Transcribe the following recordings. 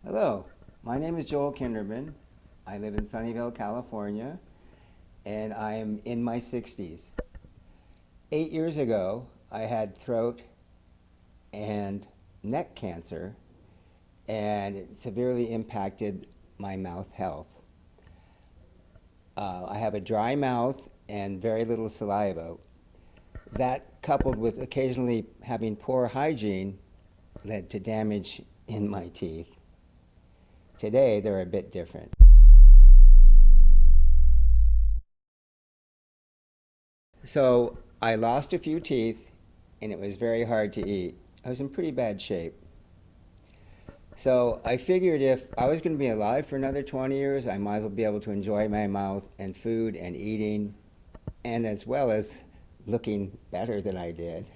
Hello, my name is Joel Kinderman. I live in Sunnyvale, California, and I am in my 60s. 8 years ago, I had throat and neck cancer, and it severely impacted my mouth health. I have a dry mouth and very little saliva. That, coupled with occasionally having poor hygiene, led to damage in my teeth. Today, they're a bit different. So I lost a few teeth, and it was very hard to eat. I was in pretty bad shape. So I figured if I was going to be alive for another 20 years, I might as well be able to enjoy my mouth and food and eating, and as well as looking better than I did.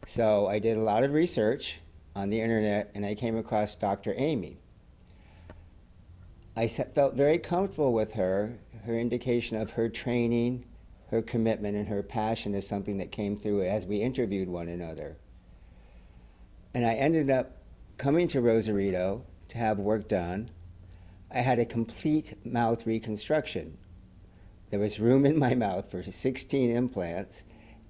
So I did a lot of research on the internet, and I came across Dr. Amy. I felt very comfortable with her. Her indication of her training, her commitment, and her passion is something that came through as we interviewed one another. And I ended up coming to Rosarito to have work done. I had a complete mouth reconstruction. There was room in my mouth for 16 implants,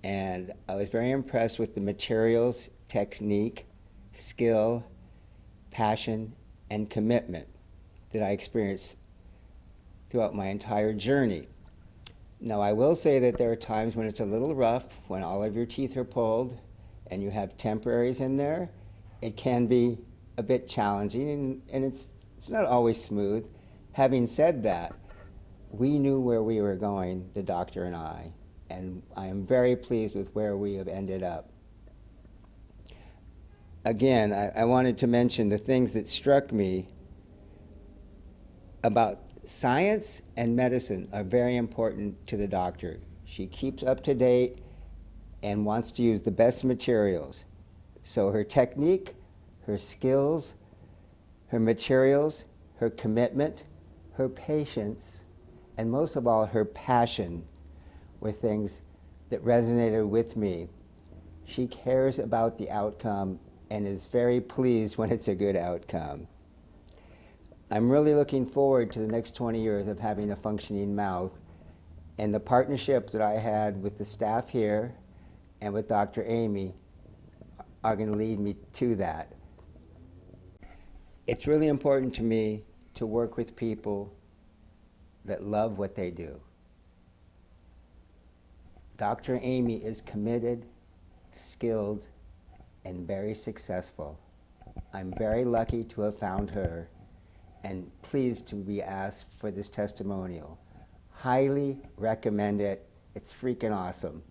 and I was very impressed with the materials, technique, skill, passion, and commitment that I experienced throughout my entire journey. Now, I will say that there are times when it's a little rough, when all of your teeth are pulled and you have temporaries in there. It can be a bit challenging, and it's not always smooth. Having said that, we knew where we were going, the doctor and I am very pleased with where we have ended up. Again, I wanted to mention the things that struck me about science and medicine are very important to the doctor. She keeps up to date and wants to use the best materials. So her technique, her skills, her materials, her commitment, her patience, and most of all, her passion were things that resonated with me. She cares about the outcome and is very pleased when it's a good outcome. I'm really looking forward to the next 20 years of having a functioning mouth, and the partnership that I had with the staff here and with Dr. Amy are going to lead me to that. It's really important to me to work with people that love what they do. Dr. Amy is committed, skilled, and very successful. I'm very lucky to have found her and pleased to be asked for this testimonial. Highly recommend it. It's freaking awesome.